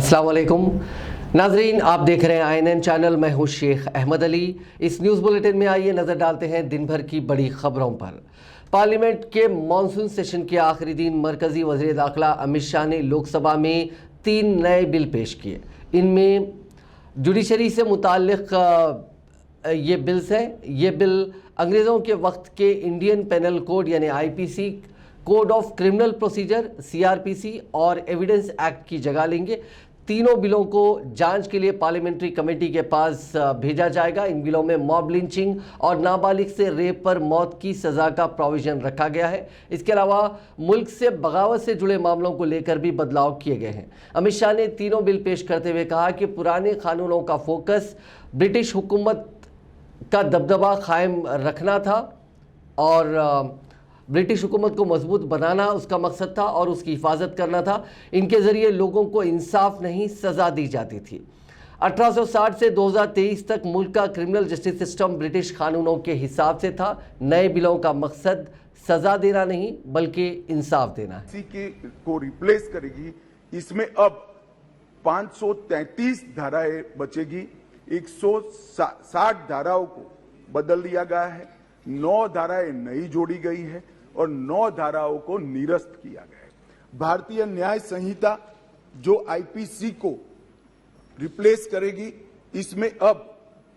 अस्सलाम वालेकुम नाजरीन, आप देख रहे हैं INN चैनल। मैं हूं शेख अहमद अली। इस न्यूज़ बुलेटिन में आइए नज़र डालते हैं दिन भर की बड़ी खबरों पर। पार्लियामेंट के मानसून सेशन के आखिरी दिन मरकजी वज़ीर दाखिला अमित शाह ने लोकसभा में 3 नए बिल पेश किए। इनमें जुडिशरी से मुताल्लिक ये बिल्स हैं। ये बिल अंग्रेज़ों के वक्त के इंडियन पेनल कोड यानी IPC, code of criminal procedure CRPC और एविडेंस एक्ट की जगह लेंगे। तीनों बिलों को जांच के लिए पार्लियामेंट्री कमेटी के पास भेजा जाएगा। इन बिलों में मॉब लिंचिंग और नाबालिग से रेप पर मौत की सज़ा का प्रोविजन रखा गया है। इसके अलावा मुल्क से बगावत से जुड़े मामलों को लेकर भी बदलाव किए गए हैं। अमित शाह ने तीनों बिल पेश करते हुए कहा कि पुराने कानूनों का फोकस ब्रिटिश हुकूमत का दबदबा कायम रखना था और ब्रिटिश हुकूमत को मजबूत बनाना उसका मकसद था और उसकी हिफाजत करना था। इनके ज़रिए लोगों को इंसाफ नहीं सज़ा दी जाती थी। 1860 से 2023 तक मुल्क का क्रिमिनल जस्टिस सिस्टम ब्रिटिश कानूनों के हिसाब से था। नए बिलों का मकसद सज़ा देना नहीं बल्कि इंसाफ देना है। इसी को रिप्लेस करेगी। इसमें अब 533 धाराएं बचेगी। 160 धाराओं को बदल दिया गया है। 9 धाराएं नई जोड़ी गई है और 9 धाराओं को निरस्त किया गया है। भारतीय न्याय संहिता जो IPC को रिप्लेस करेगी, इसमें अब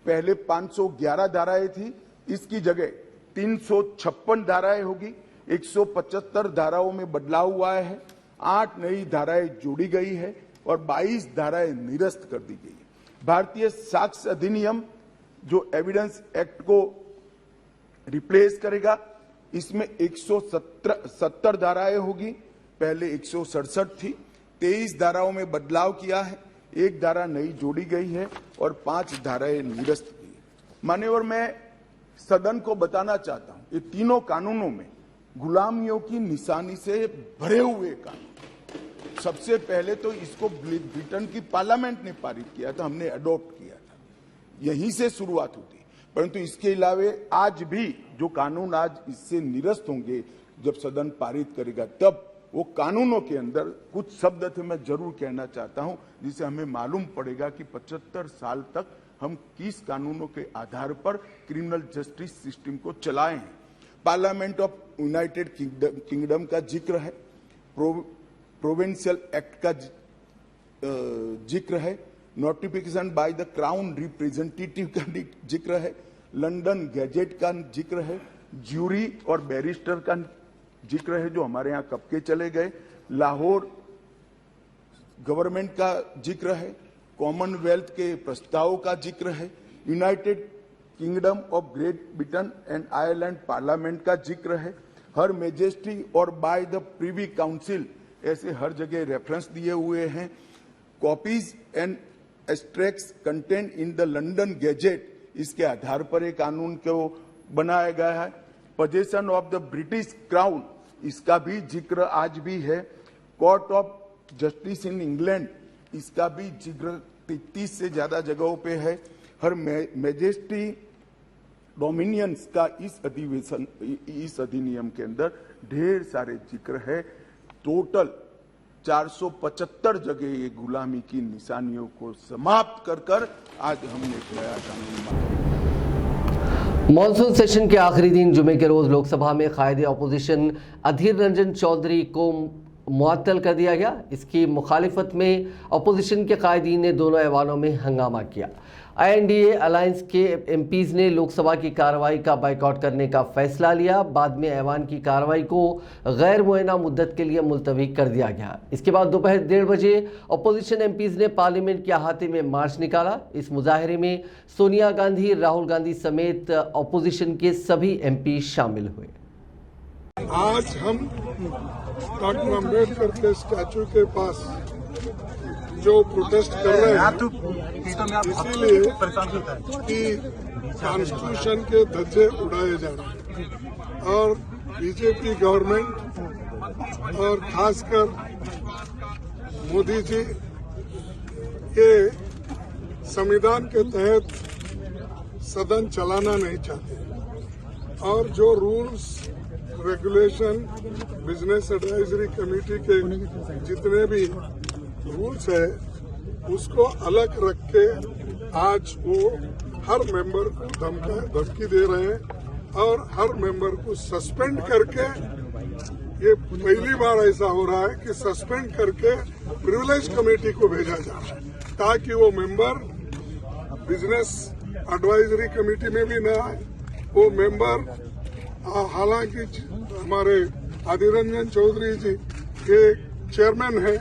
पहले 511 धाराएं थी, इसकी जगह 356 धाराएं होगी। 175 धाराओं में बदलाव हुआ है। 8 नई धाराएं जोड़ी गई है और 22 धाराएं निरस्त कर दी गई। भारतीय साक्ष्य अधिनियम जो एविडेंस एक्ट को रिप्लेस करेगा, इसमें 170 धाराएं होगी, पहले 167 थी। 23 धाराओं में बदलाव किया है, 1 धारा नई जोड़ी गई है और 5 धाराएं निरस्त की। मान्यवर, मैं सदन को बताना चाहता हूं, ये तीनों कानूनों में गुलामियों की निशानी से भरे हुए कानून। सबसे पहले तो इसको ब्रिटेन की पार्लियामेंट ने पारित किया था, हमने अडॉप्ट किया था, यहीं से शुरुआत होती। परंतु इसके अलावा आज भी जो कानून आज इससे निरस्त होंगे, जब सदन पारित करेगा तब वो कानूनों के अंदर कुछ शब्द थे मैं जरूर कहना चाहता हूं, जिससे हमें मालूम पड़ेगा कि 75 साल तक हम किस कानूनों के आधार पर क्रिमिनल जस्टिस सिस्टम को चलाए हैं। पार्लियामेंट ऑफ यूनाइटेड किंगडम का जिक्र है, प्रोविंशियल एक्ट का जिक्र है, notification by the crown representative का जिक्र है, लंदन गैजेट का जिक्र है, ज्यूरी और बैरिस्टर का जिक्र है जो हमारे यहाँ कब के चले गए, लाहौर गवर्नमेंट का जिक्र है, कॉमनवेल्थ के प्रस्तावों का जिक्र है, United kingdom of great Britain and Ireland parliament का जिक्र है, हर मेजेस्टी और बाय द प्रीवी काउंसिल, ऐसे हर जगह रेफरेंस दिए हुए हैं। Copies and extracts content in the London gadget, इसके आधार पर एक कानून को बनाया गया है। Possession of the British crown, इसका भी जिक्र आज भी है। Court of justice in England, इसका भी जिक्र 33 से ज्यादा जगहों पे है। हर मैजेस्टी डोमिनियंस का इस अधिनियम के अंदर ढेर सारे जिक्र है। टोटल 475 जगह ये गुलामी की निशानियों को समाप्त कर आज हमने एक नया कानून। मॉनसून सेशन के आखिरी दिन जुमे के रोज लोकसभा में कायदे अपोजिशन अधीर रंजन चौधरी को मुअत्तल कर दिया गया। इसकी मुखालिफत में अपोजिशन के कायदीन ने दोनों ऐवानों में हंगामा किया। INDA अलायंस के MPs ने लोकसभा की कार्रवाई का बाइकआउट करने का फैसला लिया। बाद में ऐवान की कार्रवाई को गैर मुअय्यना मुद्दत के लिए मुलतवी कर दिया गया। इसके बाद दोपहर 1:30 बजे अपोजिशन MPs ने पार्लियामेंट के अहाते में मार्च निकाला। इस मुजाहरे में सोनिया गांधी, राहुल गांधी समेत अपोजिशन के सभी MP शामिल हुए। आज हम डॉक्टर अम्बेडकर के स्टैचू के पास जो प्रोटेस्ट कर रहे हैं, इसीलिए कि कॉन्स्टिट्यूशन के धज्जे उड़ाए जा रहे हैं और बीजेपी गवर्नमेंट और खासकर मोदी जी के संविधान के तहत सदन चलाना नहीं चाहते और जो rules regulation business advisory committee के जितने भी रूल्स है उसको अलग रख के आज वो हर मेंबर को धमकी दे रहे हैं और हर मेंबर को सस्पेंड करके, ये पहली बार ऐसा हो रहा है कि सस्पेंड करके प्रिविलेज कमेटी को भेजा जा रहा है ताकि वो मेंबर बिजनेस एडवाइजरी कमेटी में भी न आए। वो मेंबर हालांकि हमारे अधीर रंजन चौधरी जी के चेयरमैन है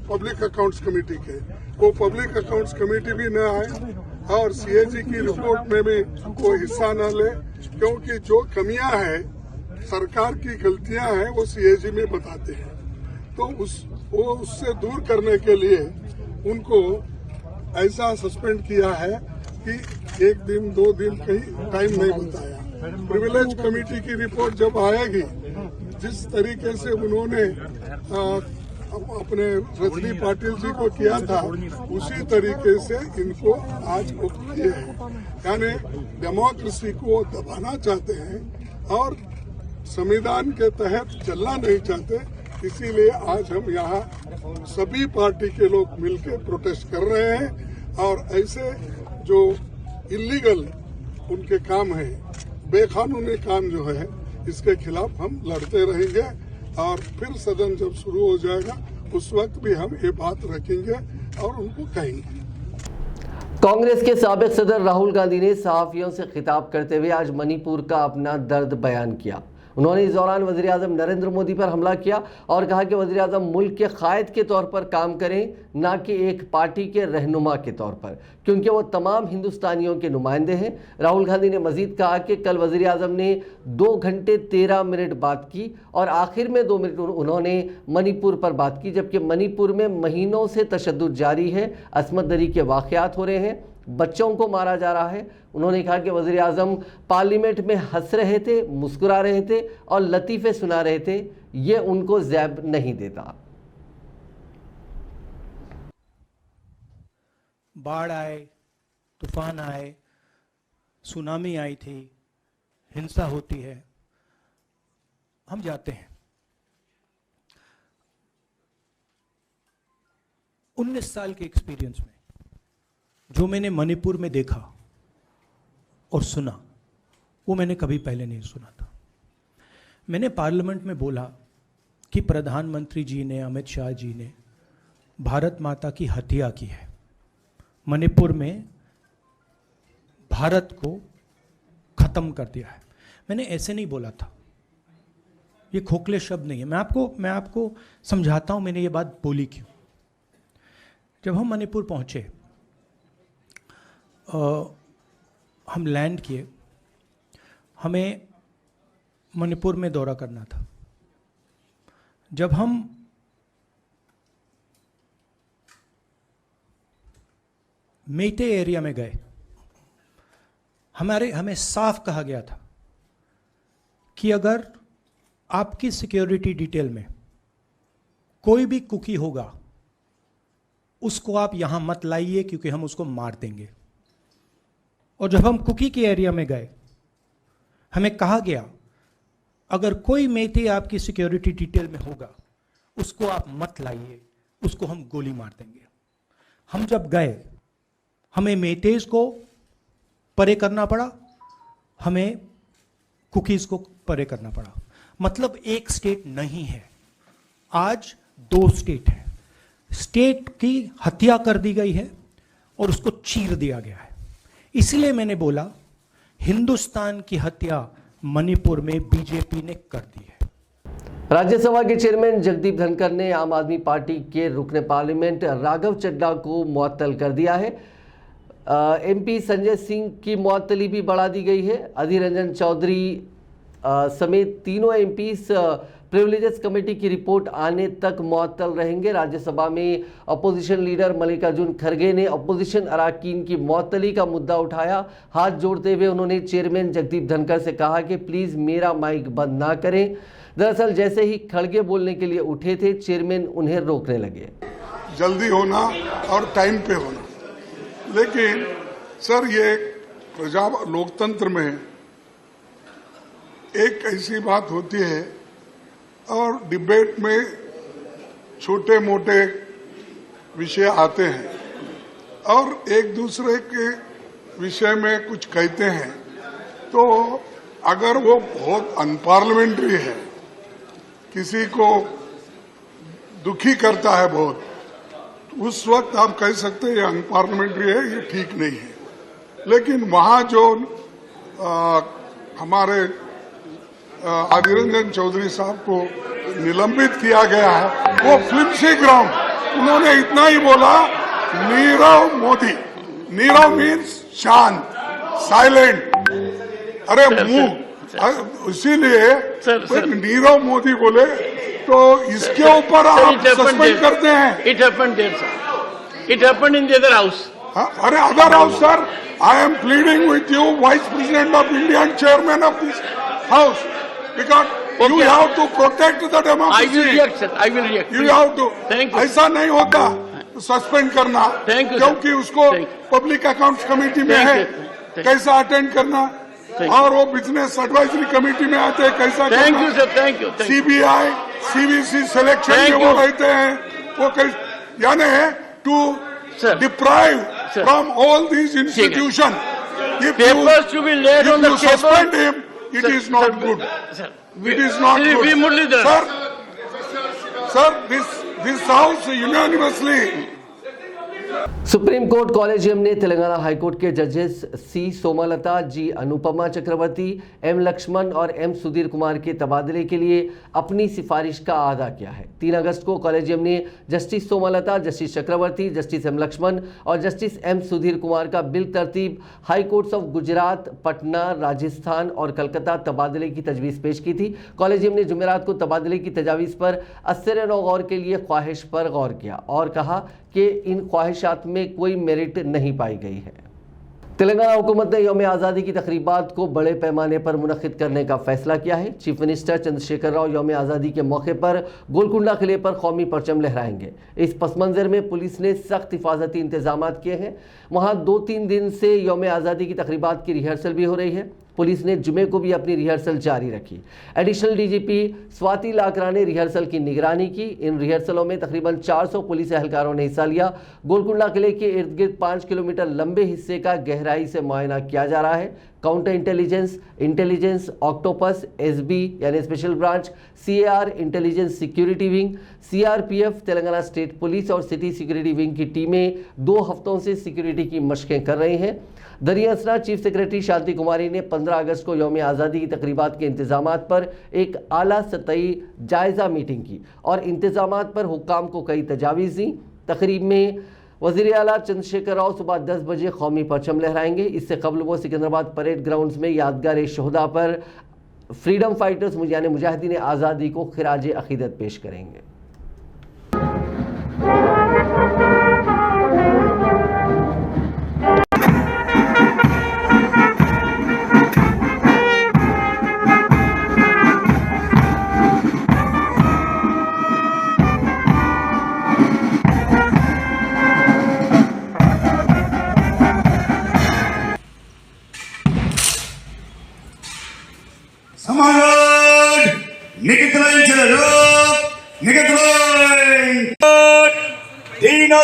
पब्लिक अकाउंट्स कमेटी के, वो पब्लिक अकाउंट्स कमेटी भी न आए और सीएजी की रिपोर्ट में भी वो हिस्सा न ले, क्योंकि जो कमियां हैं, सरकार की गलतियां हैं, वो सीएजी में बताते हैं। तो उससे दूर करने के लिए उनको ऐसा सस्पेंड किया है कि 1 दिन 2 दिन कहीं टाइम नहीं बताया। प्रिविलेज कमेटी की रिपोर्ट जब आएगी, जिस तरीके से उन्होंने अपने रजनी पाटिल जी को किया था, उसी तरीके से इनको आज वो किए हैं। यानी डेमोक्रेसी को दबाना चाहते हैं और संविधान के तहत चलना नहीं चाहते। इसीलिए आज हम यहाँ सभी पार्टी के लोग मिलकर प्रोटेस्ट कर रहे हैं और ऐसे जो इलीगल उनके काम है, बेकानूनी काम जो है, इसके खिलाफ हम लड़ते रहेंगे और फिर सदन जब शुरू हो जाएगा उस वक्त भी हम ये बात रखेंगे और उनको कहेंगे। कांग्रेस के साबिक सदर राहुल गांधी ने सहाफियों से खिताब करते हुए आज मणिपुर का अपना दर्द बयान किया। उन्होंने इस दौरान वज़ीर-ए-आज़म नरेंद्र मोदी पर हमला किया और कहा कि वज़ीर-ए-आज़म मुल्क के कायद के तौर पर काम करें, ना कि एक पार्टी के रहनुमा के तौर पर, क्योंकि वो तमाम हिंदुस्तानियों के नुमाइंदे हैं। राहुल गांधी ने मजीद कहा कि कल वज़ीर-ए-आज़म ने 2 घंटे 13 मिनट बात की और आखिर में 2 मिनट उन्होंने मणिपुर पर बात की, जबकि मणिपुर में महीनों से तशद्दुद जारी है, असमत दरी के वाक़यात हो रहे हैं, बच्चों को मारा जा रहा है। उन्होंने कहा कि वज़ीर आज़म पार्लियामेंट में हंस रहे थे, मुस्कुरा रहे थे और लतीफ़े सुना रहे थे, ये उनको ज़ैब नहीं देता। बाढ़ आए, तूफान आए, सुनामी आई थी, हिंसा होती है, हम जाते हैं। 19 साल के एक्सपीरियंस में जो मैंने मणिपुर में देखा और सुना, वो मैंने कभी पहले नहीं सुना था। मैंने पार्लियामेंट में बोला कि प्रधानमंत्री जी ने, अमित शाह जी ने भारत माता की हत्या की है, मणिपुर में भारत को खत्म कर दिया है। मैंने ऐसे नहीं बोला था, ये खोखले शब्द नहीं है। मैं आपको समझाता हूँ मैंने ये बात बोली क्यों। जब हम मणिपुर पहुँचे, हम लैंड किए, हमें मणिपुर में दौरा करना था। जब हम मेटे एरिया में गए, हमें साफ कहा गया था कि अगर आपकी सिक्योरिटी डिटेल में कोई भी कुकी होगा, उसको आप यहां मत लाइए, क्योंकि हम उसको मार देंगे। और जब हम कुकी के एरिया में गए, हमें कहा गया अगर कोई मेटे आपकी सिक्योरिटी डिटेल में होगा, उसको आप मत लाइए, उसको हम गोली मार देंगे। हम जब गए, हमें मेटेज को परे करना पड़ा, हमें कुकीज को परे करना पड़ा। मतलब एक स्टेट नहीं है, आज 2 स्टेट है। स्टेट की हत्या कर दी गई है और उसको चीर दिया गया है। इसलिए मैंने बोला हिंदुस्तान की हत्या मणिपुर में बीजेपी ने कर दी है। राज्यसभा के चेयरमैन जगदीप धनखड़ ने आम आदमी पार्टी के रुकने पार्लियामेंट राघव चड्ढा को मुअत्तल कर दिया है। एमपी संजय सिंह की मुअत्तली भी बढ़ा दी गई है। अधीर रंजन चौधरी समेत तीनों एमपीस प्रिविलेजेस कमेटी की रिपोर्ट आने तक मुअत्तल रहेंगे। राज्यसभा में अपोजिशन लीडर मल्लिकार्जुन खड़गे ने अपोजिशन अरकान की मुअत्तली का मुद्दा उठाया। हाथ जोड़ते हुए उन्होंने चेयरमैन जगदीप धनखड़ से कहा कि प्लीज मेरा माइक बंद ना करें। दरअसल जैसे ही खड़गे बोलने के लिए उठे थे, चेयरमैन उन्हें रोकने लगे। जल्दी होना और टाइम पे होना, लेकिन सर ये प्रजा लोकतंत्र में एक ऐसी बात होती है और डिबेट में छोटे मोटे विषय आते हैं, और एक दूसरे के विषय में कुछ कहते हैं, तो अगर वो बहुत अनपार्लियामेंट्री है, किसी को दुखी करता है बहुत, उस वक्त आप कह सकते हैं ये अनपार्लियामेंट्री है, ये ठीक नहीं है। लेकिन वहां जो हमारे आदिर रंजन चौधरी साहब को निलंबित किया गया है, वो फ्लिप्सी ग्राउंड, उन्होंने इतना ही बोला, नीरव मोदी, नीरव मीन्स शांत, साइलेंट, अरे मुंह, इसीलिए नीरव मोदी बोले तो इसके ऊपर आप सस्पेंड करते हैं। It happened there, sir. It happened in the other house. अरे other house sir, I am pleading with you, vice president of India and chairman of this house, because you have to protect the democracy. I will react, sir. I will react. You have to, Thank you. ऐसा नहीं होता suspend करना, Thank you, sir. क्योंकि उसको Thank you. Public accounts committee में Thank है, you. Thank you. कैसा attend करना, Thank you. और वो बिजनेस एडवाइजरी कमेटी में आते हैं, कैसा Thank करना। you, sir. Thank you. Thank you. CBI, CBC selection Thank में वो you. रहते हैं, वो यानी to Sir. deprive Sir. from all these institutions. If Papers to be laid on the you table. suspend him, it Sir, is not sir, good. Sir, It is not Sir, good. we Muralidharan. Sir, this house unanimously. Supreme court collegium ने Telangana high court के जजेस सी सोमालता, जी अनुपमा चक्रवर्ती, M Lakshman और M Sudhir Kumar के तबादले के लिए अपनी सिफारिश का अदा किया है। 3 अगस्त को कॉलेजियम ने जस्टिस सोमालता, जस्टिस चक्रवर्ती, जस्टिस एम लक्ष्मण और जस्टिस एम सुधीर कुमार का बिल तरतीब high courts of Gujarat, Patna, Rajasthan और कलकत्ता तबादले की तजवीज़ पेश की थी। कॉलेजियम ने जुमेरात को तबादले की तजावीज़ पर असर नौ गौर के लिए ख्वाहिश पर गौर किया और कहा कि इन ख्वाहिशात में कोई मेरिट नहीं पाई गई है। तेलंगाना हुकूमत ने यौम आज़ादी की तकरीबात को बड़े पैमाने पर मुनक़िद करने का फैसला किया है। चीफ मिनिस्टर चंद्रशेखर राव यौम आज़ादी के मौके पर गोलकुंडा किले पर कौमी परचम लहराएंगे। इस पस मंज़र में पुलिस ने सख्त हिफाजती इंतजाम किए हैं। वहाँ 2-3 दिन से यौम आज़ादी की तकरीबात की रिहर्सल भी हो रही है। पुलिस ने जुमे को भी अपनी रिहर्सल जारी रखी। एडिशनल डीजीपी स्वाति लाकरा ने रिहर्सल की निगरानी की। इन रिहर्सलों में तकरीबन 400 पुलिस एहलकारों ने हिस्सा लिया। गोलकुंडा किले के इर्द गिर्द 5 किलोमीटर लंबे हिस्से का गहराई से मुआयना किया जा रहा है। काउंटर इंटेलिजेंस, ऑक्टोपस, एसबी यानी special branch, CAR, intelligence security wing, CRPF, Telangana state police और सिटी सिक्योरिटी विंग की टीमें 2 हफ्तों से सिक्योरिटी की मशकें कर रही हैं। दरियासना चीफ सेक्रेटरी शांति कुमारी ने 15 अगस्त को यौम आज़ादी की तकरीबात के इंतजामात पर एक आला सतही जायज़ा मीटिंग की और इंतजामात पर हुक्काम को कई तजावीज़ दी। तकरीब में वज़ीर आला चंद्रशेखर राव सुबह 10 बजे कौमी परचम लहराएंगे। इससे कबल वो सिकंदराबाद परेड ग्राउंड्स में यादगार शोहदा पर फ्रीडम फाइटर्स यानी मुजाहिदीन आज़ादी को खिराज अकीदत पेश करेंगे।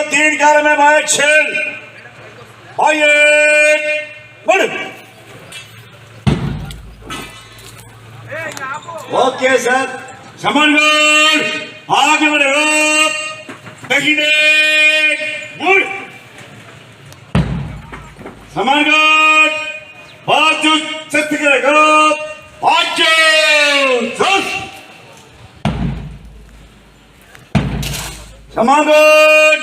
तीन काल में बाइक छेल ओके सर, समानगढ़ आगे बढ़ेगा, मुड़ समानगढ़ बाजू सत्य करेगा, समानगढ़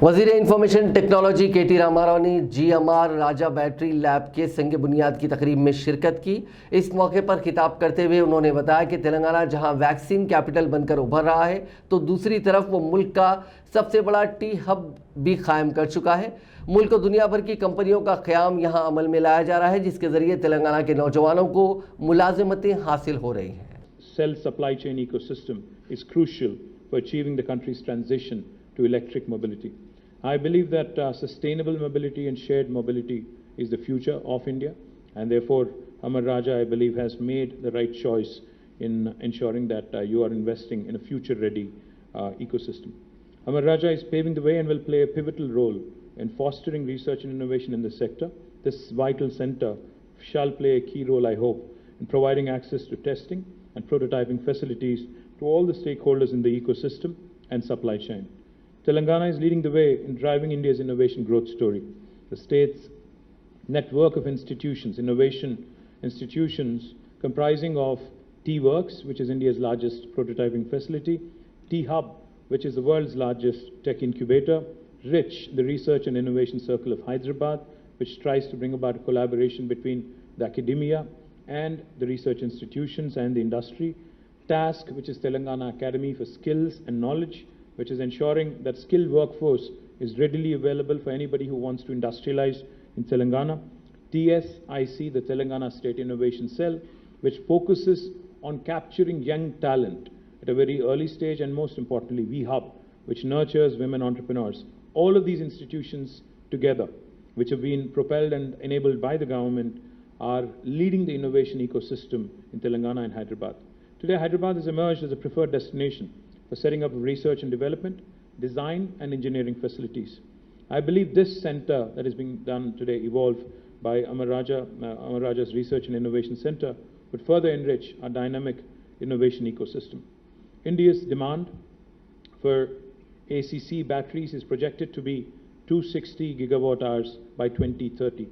वज़ीर इंफॉर्मेशन टेक्नोलॉजी केटी रामाराव ने जीएमआर राजा बैटरी लैब के संग बुनियाद की तकरीब में शिरकत की। इस मौके पर खिताब करते हुए उन्होंने बताया कि तेलंगाना जहां वैक्सीन कैपिटल बनकर उभर रहा है, तो दूसरी तरफ वो मुल्क का सबसे बड़ा टी हब भी कायम कर चुका है। मुल्क और दुनिया भर की कंपनियों का क़याम यहाँ अमल में लाया जा रहा है, जिसके ज़रिए तेलंगाना के नौजवानों को मुलाजिमतें हासिल हो रही हैं। Cell supply chain ecosystem is crucial for achieving the country's transition to electric mobility. I believe that sustainable mobility and shared mobility is the future of India, and therefore Amar Raja, I believe, has made the right choice in ensuring that you are investing in a future-ready ecosystem. Amar Raja is paving the way and will play a pivotal role in fostering research and innovation in this sector. This vital center shall play a key role, I hope, in providing access to testing and prototyping facilities to all the stakeholders in the ecosystem and supply chain. Telangana is leading the way in driving India's innovation growth story. The state's network of institutions, innovation institutions comprising of T-Works, which is India's largest prototyping facility, T-Hub, which is the world's largest tech incubator, RICH, the Research and Innovation Circle of Hyderabad, which tries to bring about a collaboration between the academia and the research institutions and the industry, TASK, which is Telangana Academy for Skills and Knowledge, which is ensuring that skilled workforce is readily available for anybody who wants to industrialize in Telangana, TSIC, the Telangana State Innovation Cell, which focuses on capturing young talent at a very early stage, and most importantly, V-Hub, which nurtures women entrepreneurs. All of these institutions together, which have been propelled and enabled by the government, are leading the innovation ecosystem in Telangana and Hyderabad. Today, Hyderabad has emerged as a preferred destination for setting up research and development, design and engineering facilities. I believe this center that is being done today, Evolve, by Amar Raja's Research and Innovation Center, would further enrich our dynamic innovation ecosystem. India's demand for ACC batteries is projected to be 260 gigawatt hours by 2030.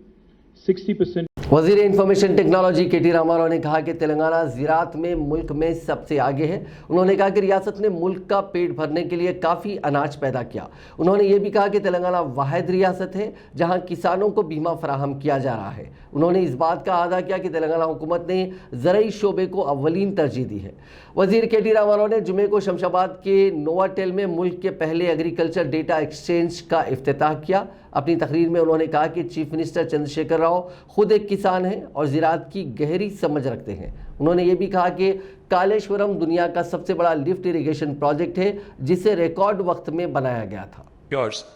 60% वजीर information technology के T Rama Rao ने कहा कि तेलंगाना ज़राअत में मुल्क में सबसे आगे है। उन्होंने कहा कि रियासत ने मुल्क का पेट भरने के लिए काफ़ी अनाज पैदा किया। उन्होंने ये भी कहा कि तेलंगाना वाहिद रियासत है जहां किसानों को बीमा फराहम किया जा रहा है। उन्होंने इस बात का अदा किया कि तेलंगाना हुकूमत ने ज़रई शोबे को अव्वलीन तरजीह दी है। वजीर के टी रामाराव ने जुमे को शमशाबाद के नोवाटेल में मुल्क के पहले एग्रीकल्चर डेटा एक्सचेंज का इफ्तिताह किया। अपनी तकरीर में उन्होंने कहा कि चीफ मिनिस्टर चंद्रशेखर राव खुद एक किसान हैं और ज़राअत की गहरी समझ रखते हैं। उन्होंने ये भी कहा कि कालेश्वरम दुनिया का सबसे बड़ा लिफ्ट इरिगेशन प्रोजेक्ट है जिसे रिकॉर्ड वक्त में बनाया गया था।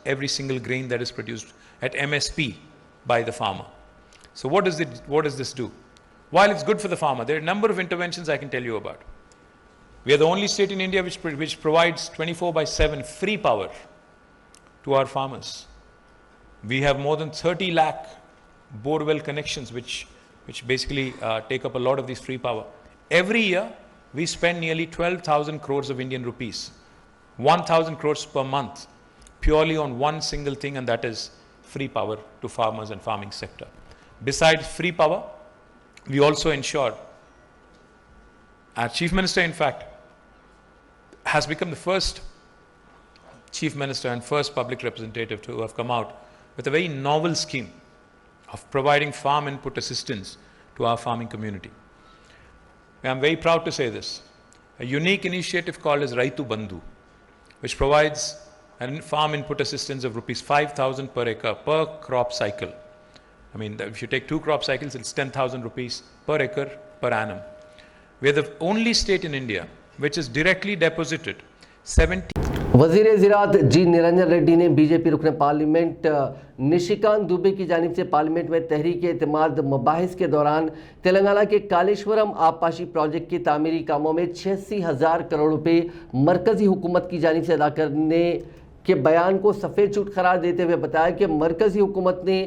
Every single grain that is produced at MSP by the farmer. So what does this do? While it's good for the farmer, there are a number of interventions I can tell you about. We are the only state in India which provides 24/7 free power to our farmers. We have more than 30 lakh borewell connections which basically take up a lot of this free power. Every year, we spend nearly 12,000 crores of Indian rupees, 1,000 crores per month, purely on one single thing, and that is free power to farmers and farming sector. Besides free power, we also ensure, our Chief Minister in fact has become the first Chief Minister and first public representative to have come out with a very novel scheme of providing farm input assistance to our farming community. I am very proud to say this. A unique initiative called as Raitu Bandhu, which provides a farm input assistance of rupees 5,000 per acre per crop cycle. I mean, if you take 2 crop cycles, it's 10,000 rupees per acre per annum. We are the only state in India which has directly deposited 70. वज़ीर ज़राअत जी निरंजन रेड्डी ने BJP रुकन parliament Nishikant Dubey की जानिब से parliament में तहरीक एतमाद मबाहिस के दौरान तेलंगाना के कालेश्वरम आबपाशी प्रोजेक्ट के तामीरी कामों में 86,000 करोड़ रुपए मरकज़ी हुकूमत की जानिब से अदा करने के बयान को सफ़ेद झूठ करार देते हुए बताया कि मरकज़ी हुकूमत ने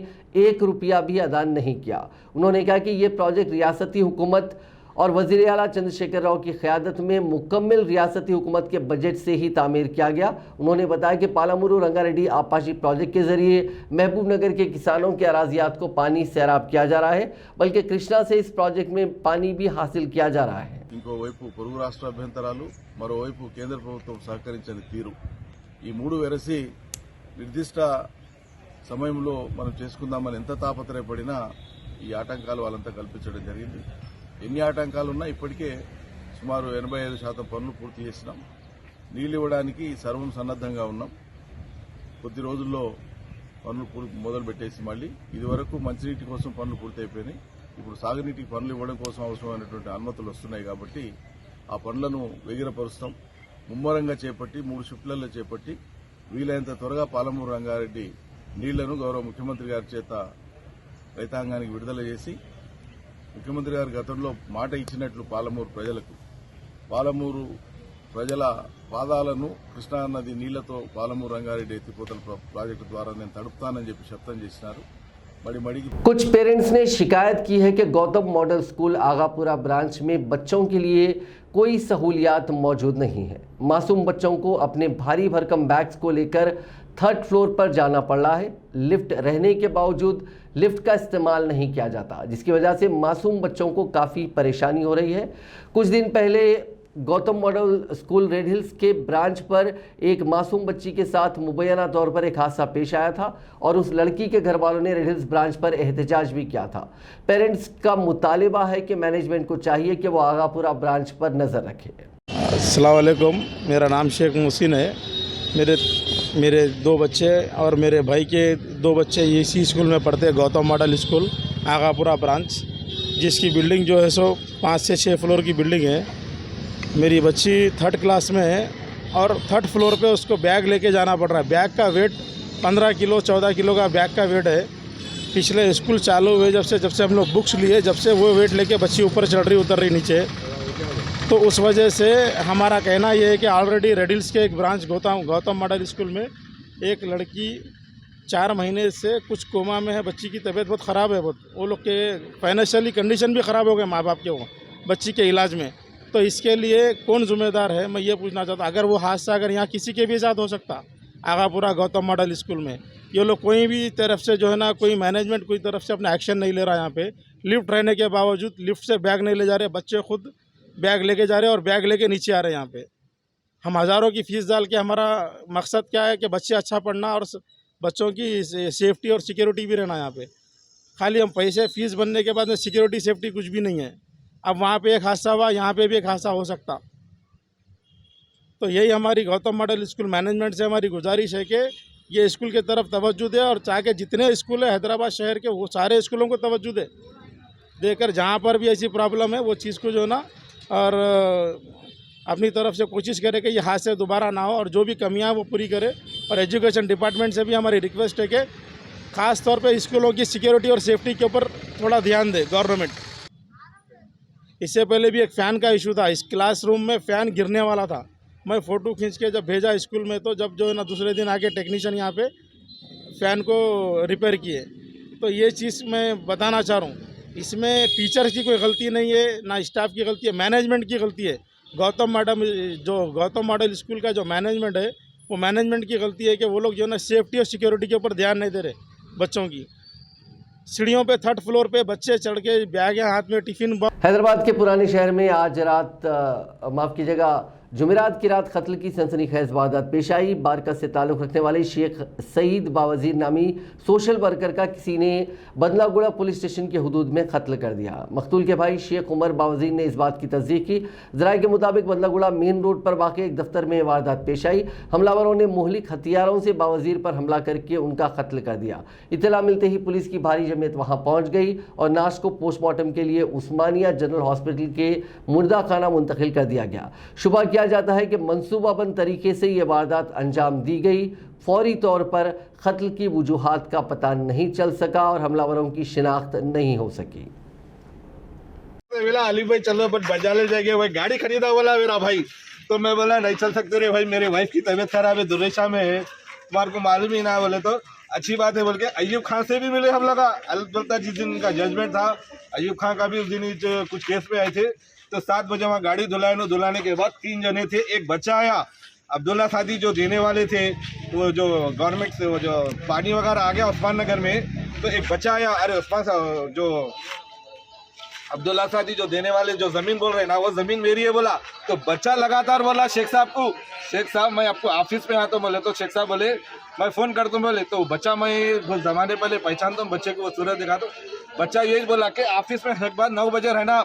1 रुपया भी अदा नहीं किया। उन्होंने कहा कि ये प्रोजेक्ट रियासती हुकूमत और वज़ीर आला चंद्रशेखर राव की क़यादत में मुकम्मल रियासती हुकूमत के बजट से ही तामीर किया गया। उन्होंने बताया कि पालामुरू रंगारेड्डी आबपाशी प्रोजेक्ट के ज़रिए महबूब नगर के किसानों के अराजियात को पानी सैराब किया जा रहा है, बल्कि कृष्णा से इस प्रोजेक्ट में पानी भी हासिल किया जा रहा है। ఇంకోవైపు పొరుగు రాష్ట్ర అభ్యంతరాలు, మరోవైపు కేంద్ర ప్రభుత్వం సహకరించని తీరు, ఈ మూడు వెరసి నిర్దిష్ట సమయంలో మనం చేసుకుందామని ఎంత తాపత్రయపడినా ఈ ఆటంకాలు వాళ్ళంతా కల్పించడం జరిగింది. ఎన్ని ఆటంకాలున్నా ఇప్పటికే సుమారు 85% పనులు పూర్తి చేసినాం. నీళ్లు ఇవ్వడానికి సర్వం సన్నద్ధంగా ఉన్నాం. కొద్ది రోజుల్లో పనులు మొదలు పెట్టేసి మళ్ళీ ఇదివరకు మంచినీటి కోసం పనులు పూర్తయిపోయినాయి. ఇప్పుడు సాగునీటికి పనులు ఇవ్వడం కోసం అవసరమైనటువంటి అనుమతులు వస్తున్నాయి కాబట్టి ఆ పనులను వేగిరపరుస్తాం. ముమ్మరంగా చేపట్టి 3 షిఫ్ట్లలో చేపట్టి వీలైనంత త్వరగా పాలమూరు రంగారెడ్డి నీళ్లను గౌరవ ముఖ్యమంత్రి గారి చేత రైతాంగానికి విడుదల చేసి, ముఖ్యమంత్రి గారు గతంలో మాట ఇచ్చినట్లు పాలమూరు ప్రజల పాదాలను కృష్ణా నది నీళ్లతో పాలమూరు రంగారెడ్డి ఎత్తిపోతల ప్రాజెక్టు ద్వారా నేను తడుపుతానని చెప్పి శబ్దం చేసినారు. మడికి कुछ पेरेंट्स ने शिकायत की है कि Gautam model school Aghapura branch में बच्चों के लिए कोई सहूलियात मौजूद नहीं है। मासूम बच्चों को अपने भारी भरकम बैग्स को लेकर थर्ड फ्लोर पर जाना पड़ रहा है। लिफ्ट रहने के बावजूद लिफ्ट का इस्तेमाल नहीं किया जाता, जिसकी वजह से मासूम बच्चों को काफ़ी परेशानी हो रही है। कुछ दिन पहले Gautam model school red hills के ब्रांच पर एक मासूम बच्ची के साथ मुबैना तौर पर एक हादसा पेश आया था और उस लड़की के घर वालों ने रेड हिल्स ब्रांच पर एहतजाज भी किया था। पेरेंट्स का मुतालिबा है कि मैनेजमेंट को चाहिए कि वो आगापुरा ब्रांच पर नज़र रखे। अस्सलाम वालेकुम, मेरा नाम शेख मुहसिन है। मेरे दो बच्चे और मेरे भाई के दो बच्चे इसी स्कूल में पढ़ते हैं, Gautam model school Aghapura branch, जिसकी बिल्डिंग जो है सो 5 से 6 फ्लोर की बिल्डिंग है। मेरी बच्ची 3rd क्लास में है और 3rd फ्लोर पे उसको बैग लेके जाना पड़ रहा है। बैग का वेट 15 किलो 14 किलो का बैग का वेट है। पिछले स्कूल चालू हुए जब से हम लोग बुक्स लिए, जब से वो वेट लेके बच्ची ऊपर चढ़ रही उतर रही नीचे, तो उस वजह से हमारा कहना ये है कि ऑलरेडी रेड हिल्स के एक ब्रांच गौतम मॉडल स्कूल में एक लड़की 4 महीने से कुछ कोमा में है। बच्ची की तबीयत बहुत ख़राब है, वो लोग के फाइनेंशियली कंडीशन भी ख़राब हो गए माँ बाप के, वो बच्ची के इलाज में। तो इसके लिए कौन जिम्मेदार है, मैं ये पूछना चाहता हूँ। अगर वो हादसा अगर यहाँ किसी के भी साथ हो सकता आगापुरा गौतम मॉडल स्कूल में, ये लोग कोई भी तरफ से जो है ना, कोई मैनेजमेंट कोई तरफ से अपना एक्शन नहीं ले रहा। यहाँ पे लिफ्ट रहने के बावजूद लिफ्ट से बैग नहीं ले जा रहे, बच्चे खुद बैग लेके जा रहे हैं और बैग लेके नीचे आ रहे हैं। यहाँ पे हम हज़ारों की फ़ीस डाल के, हमारा मकसद क्या है कि बच्चे अच्छा पढ़ना और बच्चों की सेफ्टी और सिक्योरिटी भी रहना। यहाँ पे खाली हम पैसे फ़ीस बनने के बाद में सिक्योरिटी सेफ्टी कुछ भी नहीं है। अब वहाँ पे एक हादसा हुआ, यहाँ पे भी एक हादसा हो सकता। तो यही हमारी गौतम मॉडल स्कूल मैनेजमेंट से हमारी गुजारिश है कि ये स्कूल की तरफ तवज्जो दे और चाहे जितने स्कूल है हैदराबाद शहर के, वो सारे स्कूलों को तवज्जो देकर जहाँ पर भी ऐसी प्रॉब्लम है वो चीज़ को जो ना, और अपनी तरफ से कोशिश करे कि ये हादसे दोबारा ना हो और जो भी कमियाँ हैं वो पूरी करे। और एजुकेशन डिपार्टमेंट से भी हमारी रिक्वेस्ट है कि ख़ास तौर पे स्कूलों की सिक्योरिटी और सेफ्टी के ऊपर थोड़ा ध्यान दे गवर्नमेंट। इससे पहले भी एक फ़ैन का इशू था, इस क्लासरूम में फ़ैन गिरने वाला था। मैं फ़ोटो खींच के जब भेजा स्कूल में, तो जब जो है ना दूसरे दिन आके टेक्नीशियन यहाँ पे फ़ैन को रिपेयर किए। तो ये चीज़ मैं बताना चाह रहा हूँ, इसमें टीचर्स की कोई गलती नहीं है, ना स्टाफ की गलती है, मैनेजमेंट की गलती है। गौतम मॉडल स्कूल का जो मैनेजमेंट है, वो मैनेजमेंट की गलती है कि वो लोग जो है ना सेफ्टी और सिक्योरिटी के ऊपर ध्यान नहीं दे रहे बच्चों की। सीढ़ियों पे 3rd फ्लोर पे बच्चे चढ़ के बैग है हाथ में, टिफिन। हैदराबाद के पुराने शहर में आज रात माफ़ कीजिएगा जुमेरात की रात कत्ल की सनसनीखेज वारदात पेश आई। बारका से ताल्लुक़ रखने वाले शेख सईद बावजीर नामी सोशल वर्कर का किसी ने बदलागुड़ा पुलिस स्टेशन के हुदूद में कत्ल कर दिया। मकतूल के भाई शेख उमर बावजीर ने इस बात की तस्दीक की। ज़राए के मुताबिक बदलागुड़ा मेन रोड पर वाक़ एक दफ्तर में वारदात पेश आई। हमलावरों ने मुहलिक हथियारों से बावजीर पर हमला करके उनका कत्ल कर दिया। इत्तला मिलते ही पुलिस की भारी जमीयत वहाँ पहुँच गई और नाश को पोस्टमार्टम के लिए उस्मानिया जनरल हॉस्पिटल के मुर्दा खाना मुंतकिल कर दिया गया। शुबा किया जाता है कि मंसूबाबंद तरीके से ये वारदात अंजाम दी गई। फौरी तौर पर कत्ल की वजूहात का पता नहीं चल सका और हमलावरों की शिनाख्त नहीं हो सकी। बोला अली भाई चलो बट बाजार ले जाएंगे, भाई गाड़ी खरीदा बोला मेरा भाई, तो मैं बोला नहीं चल सकते रे भाई, मेरे वाइफ की तबीयत खराब है, दुरेशा में है, तुम्हारे को मालूम ही ना। बोले तो अच्छी बात है बोल के अयूब खान से भी मिले हम लोग। अलबत्ता जिस दिन का जजमेंट था अयूब खान का भी उस दिन कुछ केस में आए थे, तो 7 बजे वहाँ गाड़ी धुलाने के बाद 3 जने थे, एक बच्चा आया। अब्दुल्ला सादी जो देने वाले थे, वो जो गवर्नमेंट से वो जो पानी वगैरह आ गया उस्मान नगर में, तो एक बच्चा आया। अरे उस्मान जो अब्दुल्ला सादी जो देने वाले जो जमीन बोल रहे हैं ना, वो जमीन मेरी है बोला। तो बच्चा लगातार बोला शेख साहब को, शेख साहब मैं आपको ऑफिस में आता हूँ बोले। तो शेख साहब बोले मैं फ़ोन कर दूँ बोले। तो बच्चा मैं कुछ ज़माने पहले पहचानता हूँ बच्चे को, वो सूरत दिखा दो। बच्चा यही बोला कि ऑफिस में एक बार 9 बजे रहना।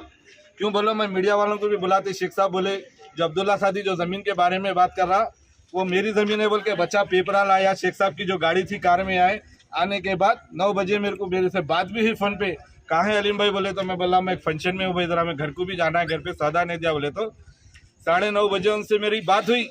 क्यों बोलो, मैं मीडिया वालों को भी बुलाते। शेख साहब बोले जो अब्दुल्ला सादी जो ज़मीन के बारे में बात कर रहा, वो मेरी ज़मीन है बोल के बच्चा पेपरा लाया। शेख साहब की जो गाड़ी थी कार में आए, आने के बाद 9 बजे मेरे से बात भी हुई फ़ोन पे। कहाँ है अलीम भाई बोले। तो मैं बोला मैं एक फंक्शन में हूँ भाई, ज़रा मैं घर को भी जाना है, घर पे सौदा नहीं दिया बोले। तो 9:30 बजे उनसे मेरी बात हुई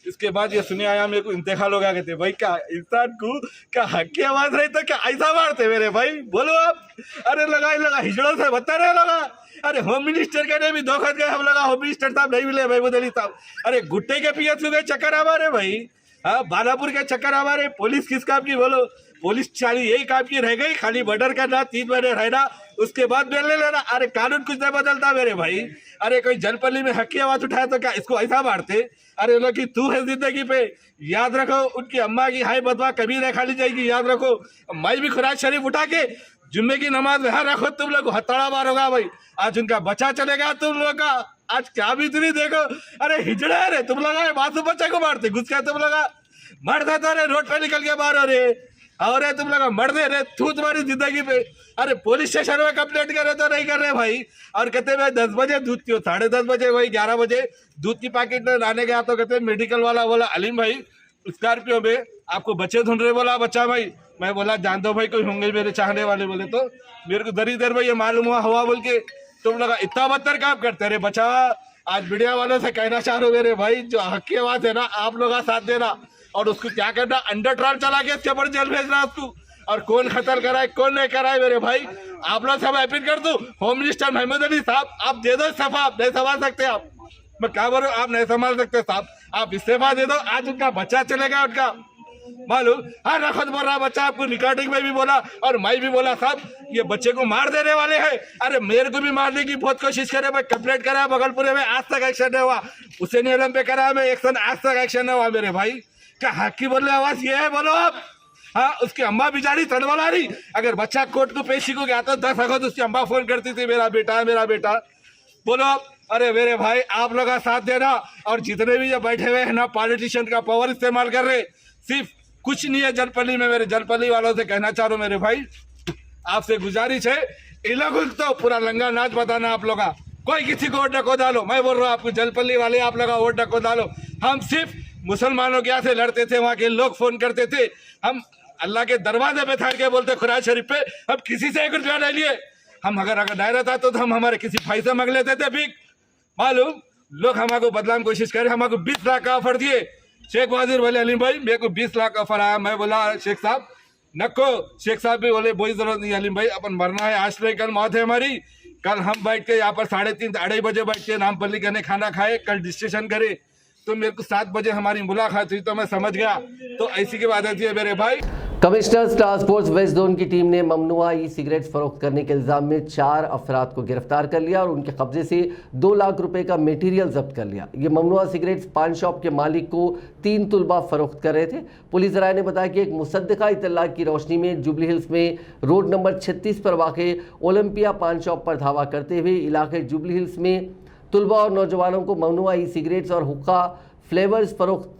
इसके बाद ये सुने आया मेरे को इंतकाल हो गए थे भाई, क्या इंसान को क्या हक की आवाज रही तो क्या ऐसा मारते मेरे भाई, बोलो आप। अरे लगा हिजड़ों से बता रहे लगा। अरे होम मिनिस्टर के ने भी धोखा गए हम लगा, होम मिनिस्टर साहब नहीं मिले महमूद अली साहब। अरे गुट्टे के पीएसयू के चक्कर हमारे भाई, हाँ बालापुर के चक्कर हमारे। पुलिस किस काम की बोलो, पुलिस चाली यही काम की रह गई, खाली मर्डर करना, 3 महीने रहना, उसके बाद बेल ले लेना। अरे कानून कुछ नहीं बदलता मेरे भाई। अरे कोई जनपल्ली में हक की आवाज उठाया तो क्या इसको ऐसा मारते। अरे लोग कि तू है जिंदगी पे, याद रखो उनकी अम्मा की हाय बदवा कभी नहीं खाली जाएगी, याद रखो। मैं भी खुराज शरीफ उठा के जुम्मे की नमाज यहाँ रखो, तुम लोग हथौड़ा मारोगा भाई। आज उनका बच्चा चलेगा तुम लोग का, आज क्या भी तुम देखो। अरे हिजड़े रे तुम लोग, मासूम बच्चे को मारते घुस के तुम लोग, मर देता रे रोड पे निकल के मारो रे, और तुम लोग मर दे रे तू तुम्हारी जिंदगी पे। अरे पुलिस स्टेशन में कंप्लेंट करे तो नहीं कर रहे भाई, और कहते भाई 10 बजे दूध क्यों, 10:30 बजे वही 11 बजे दूध की पैकेट लाने गया तो कहते मेडिकल वाला बोला अलीम भाई स्कॉर्पियो में आपको बच्चे ढूंढ रहे, बोला बच्चा भाई। मैं बोला जान दो भाई कोई होंगे मेरे चाहने वाले, बोले तो मेरे को दरी देर भाई ये मालूम हुआ बोल के तुम लोग इतना बदतर काम करते रहे। बचा आज मीडिया वालों से कहना चाह रहा हूँ मेरे भाई, जो हक की आवाज है ना आप लोग साथ देना, और उसको क्या करना अंडर ट्रायल चला के इसके ऊपर जेल भेजना उसको, और कौन खतर कराए कौन नहीं कराए मेरे भाई। आप लोग सब अपील कर दो, होम मिनिस्टर महमूद अली साहब आप दे दो इस्तीफा, आप नहीं संभाल सकते। आप मैं क्या बोल रहा हूँ, आप नहीं संभाल सकते साहब, आप इस्तीफा दे दो। आज उनका बच्चा चलेगा उनका मालूम, हर रखत बोल रहा बच्चा, आपको रिकॉर्डिंग में भी बोला और मैं भी बोला साहब ये बच्चे को मार देने वाले हैं। अरे मेरे को भी मारने की बहुत कोशिश करे, मैं कंप्लेंट करा बगलपुरे में, आज तक एक्शन नहीं हुआ। हुसैन आलम पे करा मैं एक्शन, आज तक एक्शन नहीं हुआ मेरे भाई। क्या हक की बोलने आवाज ये है बोलो आप। हाँ उसकी अम्मा बेचारी तड़वला रही, अगर बच्चा कोर्ट को पेशी को गया तो 10 अगस्त उसकी अम्मा फोन करती थी मेरा बेटा मेरा बेटा, बोलो आप। अरे मेरे भाई आप लोग का साथ देना, और जितने भी जो बैठे हुए हैं ना पॉलिटिशियन का पावर इस्तेमाल कर रहे, सिर्फ कुछ नहीं है जनपल्ली में। मेरे जनपल्ली वालों से कहना चाह रहा हूँ मेरे भाई, आपसे गुजारिश है इन लोगों तो पूरा लंगा नाच बताना आप लोग, कोई किसी को वोट डको डालो। मैं बोल रहा हूँ आपको जनपल्ली वाले आप लोग वोट डको डालो। हम सिर्फ मुसलमानों के यहाँ से लड़ते थे, वहाँ के लोग फोन करते थे, हम अल्लाह के दरवाजे पे ठहर के बोलते खुराज शरीफ पे, हम किसी से 1 रुपया नहीं लिए। हम अगर नहीं रहता तो हम हमारे किसी भाई से मांग लेते थे भीख, मालूम। लोग हमारे बदलाने की कोशिश करे, हमको 20 लाख का ऑफर दिए। शेख वाजिर बोले अलीम भाई मेरे को 20 लाख का ऑफर आया। मैं बोला शेख साहब नको, शेख साहब भी बोले कोई जरूरत नहीं अलीम भाई, अपन मरना है आज नहीं कल मौत है हमारी। कल हम बैठ के यहाँ पर 3:30 अढ़ाई बजे बैठ के नामपल्ली करने खाना खाए, कल डिस्कशन करे, तो मेरे को 7 बजे हमारी मुलाकात हुई तो मैं समझ गया। तो ऐसी की बात है मेरे भाई। Commissioners task force west zone की टीम ने ममनुआ ई सिगरेट्स फरोख्त करने के इल्जाम में 4 अफराद को गिरफ्तार कर लिया और उनके कब्जे से 2 लाख रुपए का मटेरियल जब्त कर लिया। ये ममनुआ सिगरेट्स पान शॉप के मालिक को 3 तुलबा फरोख्त कर रहे थे। पुलिस राय ने बताया कि एक मुसद्दिका इत्तला की रोशनी में जुबली हिल्स में रोड नंबर 36 पर वाक़े ओलंपिया पान शॉप पर धावा करते हुए इलाके जुबली हिल्स में तुलबा और नौजवानों को ममनुआ ई सिगरेट्स और हुक्का फ्लेवर्स फरोख्त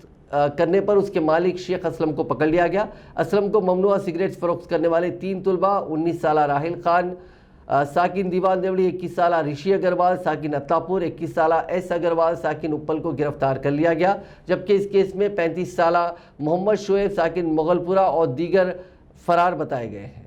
करने पर उसके मालिक शेख असलम को पकड़ लिया गया। असलम को ममनुआ सिगरेट्स फरोख्त करने वाले 3 तुलबा 19 साल राहिल खान, साकिन दीवान देवड़ी 21 साल ऋषि अग्रवाल, साकिन अत्तापुर 21 साल एस अग्रवाल, साकिन उप्पल को गिरफ्तार कर लिया गया। जबकि इस केस में 35 साल मोहम्मद शोएब, साकिन मुगलपुरा और दीगर फरार बताए गए हैं।